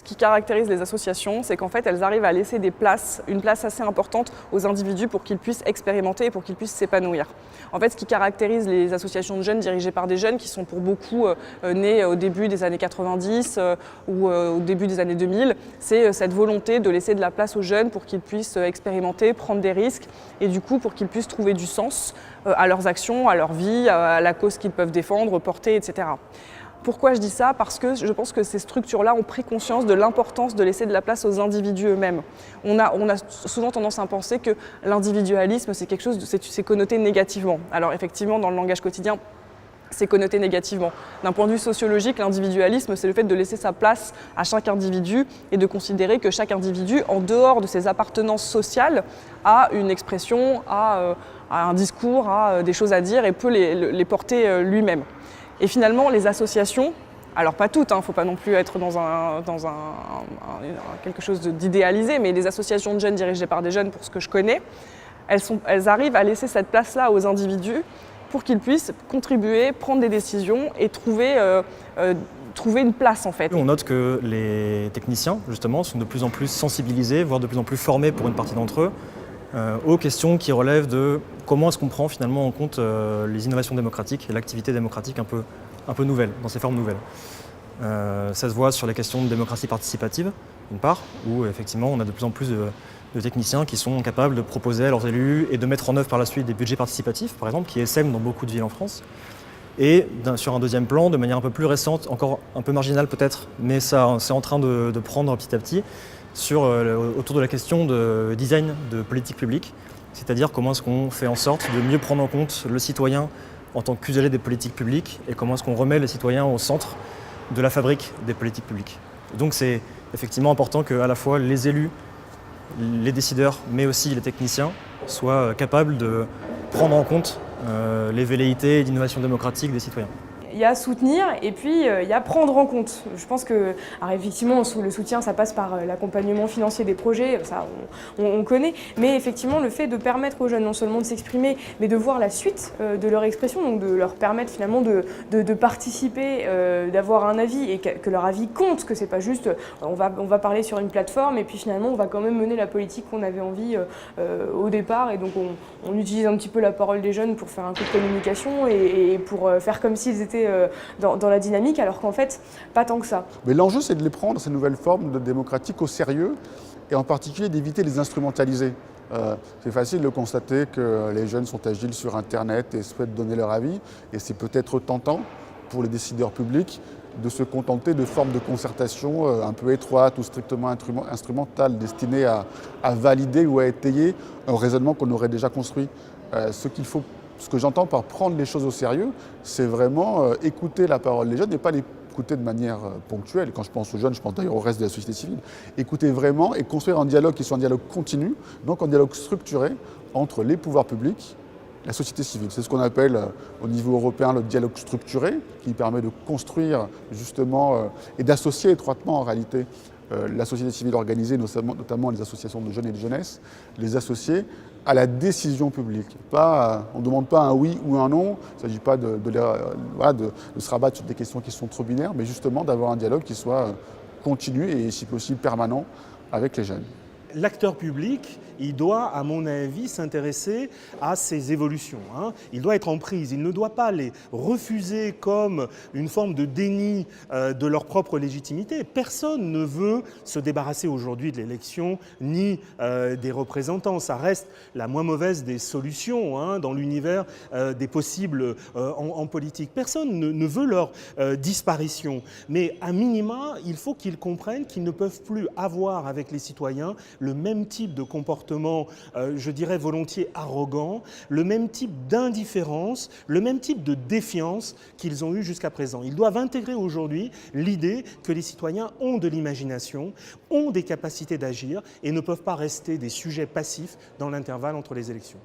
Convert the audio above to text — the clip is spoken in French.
Ce qui caractérise les associations, c'est qu'en fait, elles arrivent à laisser une place assez importante aux individus pour qu'ils puissent expérimenter et pour qu'ils puissent s'épanouir. En fait, ce qui caractérise les associations de jeunes dirigées par des jeunes qui sont pour beaucoup nés au début des années 90 ou au début des années 2000, c'est cette volonté de laisser de la place aux jeunes pour qu'ils puissent expérimenter, prendre des risques et du coup pour qu'ils puissent trouver du sens à leurs actions, à leur vie, à la cause qu'ils peuvent défendre, porter, etc. Pourquoi je dis ça? Parce que je pense que ces structures-là ont pris conscience de l'importance de laisser de la place aux individus eux-mêmes. On a souvent tendance à penser que l'individualisme, c'est quelque chose, c'est connoté négativement. Alors effectivement, dans le langage quotidien, c'est connoté négativement. D'un point de vue sociologique, l'individualisme, c'est le fait de laisser sa place à chaque individu et de considérer que chaque individu, en dehors de ses appartenances sociales, a une expression, a un discours, a des choses à dire et peut les porter lui-même. Et finalement, les associations, alors pas toutes, il ne faut pas non plus être dans quelque chose d'idéalisé, mais les associations de jeunes dirigées par des jeunes, pour ce que je connais, elles arrivent à laisser cette place-là aux individus pour qu'ils puissent contribuer, prendre des décisions et trouver une place en fait. On note que les techniciens, justement, sont de plus en plus sensibilisés, voire de plus en plus formés pour une partie d'entre eux, aux questions qui relèvent de comment est-ce qu'on prend finalement en compte les innovations démocratiques et l'activité démocratique un peu nouvelle, dans ses formes nouvelles. Ça se voit sur les questions de démocratie participative, d'une part, où effectivement on a de plus en plus de techniciens qui sont capables de proposer à leurs élus et de mettre en œuvre par la suite des budgets participatifs, par exemple, qui essaiment dans beaucoup de villes en France. Et sur un deuxième plan, de manière un peu plus récente, encore un peu marginale peut-être, mais ça c'est en train de prendre petit à petit, autour de la question de design de politique publique, c'est-à-dire comment est-ce qu'on fait en sorte de mieux prendre en compte le citoyen en tant qu'usager des politiques publiques et comment est-ce qu'on remet les citoyens au centre de la fabrique des politiques publiques. Donc c'est effectivement important qu'à la fois les élus, les décideurs, mais aussi les techniciens soient capables de prendre en compte les velléités d'innovation démocratique des citoyens. Il y a soutenir et puis il y a prendre en compte. Je pense que, alors effectivement, le soutien, ça passe par l'accompagnement financier des projets, ça on connaît, mais effectivement le fait de permettre aux jeunes non seulement de s'exprimer, mais de voir la suite de leur expression, donc de leur permettre finalement de participer, d'avoir un avis et que leur avis compte, que c'est pas juste on va parler sur une plateforme et puis finalement on va quand même mener la politique qu'on avait envie au départ et donc on utilise un petit peu la parole des jeunes pour faire un coup de communication et pour faire comme s'ils étaient dans la dynamique, alors qu'en fait, pas tant que ça. Mais l'enjeu, c'est de les prendre, ces nouvelles formes de démocratique, au sérieux, et en particulier d'éviter de les instrumentaliser. C'est facile de constater que les jeunes sont agiles sur Internet et souhaitent donner leur avis, et c'est peut-être tentant pour les décideurs publics de se contenter de formes de concertation un peu étroites ou strictement instrumentales, destinées à valider ou à étayer un raisonnement qu'on aurait déjà construit. Ce que j'entends par prendre les choses au sérieux, c'est vraiment écouter la parole des jeunes et pas l'écouter de manière ponctuelle. Quand je pense aux jeunes, je pense d'ailleurs au reste de la société civile. Écouter vraiment et construire un dialogue qui soit un dialogue continu, donc un dialogue structuré entre les pouvoirs publics et la société civile. C'est ce qu'on appelle au niveau européen le dialogue structuré, qui permet de construire justement et d'associer étroitement en réalité la société civile organisée, notamment les associations de jeunes et de jeunesse, les associer à la décision publique. On ne demande pas un oui ou un non, il ne s'agit pas de se rabattre sur des questions qui sont trop binaires, mais justement d'avoir un dialogue qui soit continu et si possible permanent avec les jeunes. L'acteur public, il doit, à mon avis, s'intéresser à ces évolutions. Il doit être en prise, il ne doit pas les refuser comme une forme de déni de leur propre légitimité. Personne ne veut se débarrasser aujourd'hui de l'élection ni des représentants. Ça reste la moins mauvaise des solutions dans l'univers des possibles en politique. Personne ne veut leur disparition. Mais à minima, il faut qu'ils comprennent qu'ils ne peuvent plus avoir avec les citoyens le même type de comportement, je dirais volontiers arrogant, le même type d'indifférence, le même type de défiance qu'ils ont eu jusqu'à présent. Ils doivent intégrer aujourd'hui l'idée que les citoyens ont de l'imagination, ont des capacités d'agir et ne peuvent pas rester des sujets passifs dans l'intervalle entre les élections.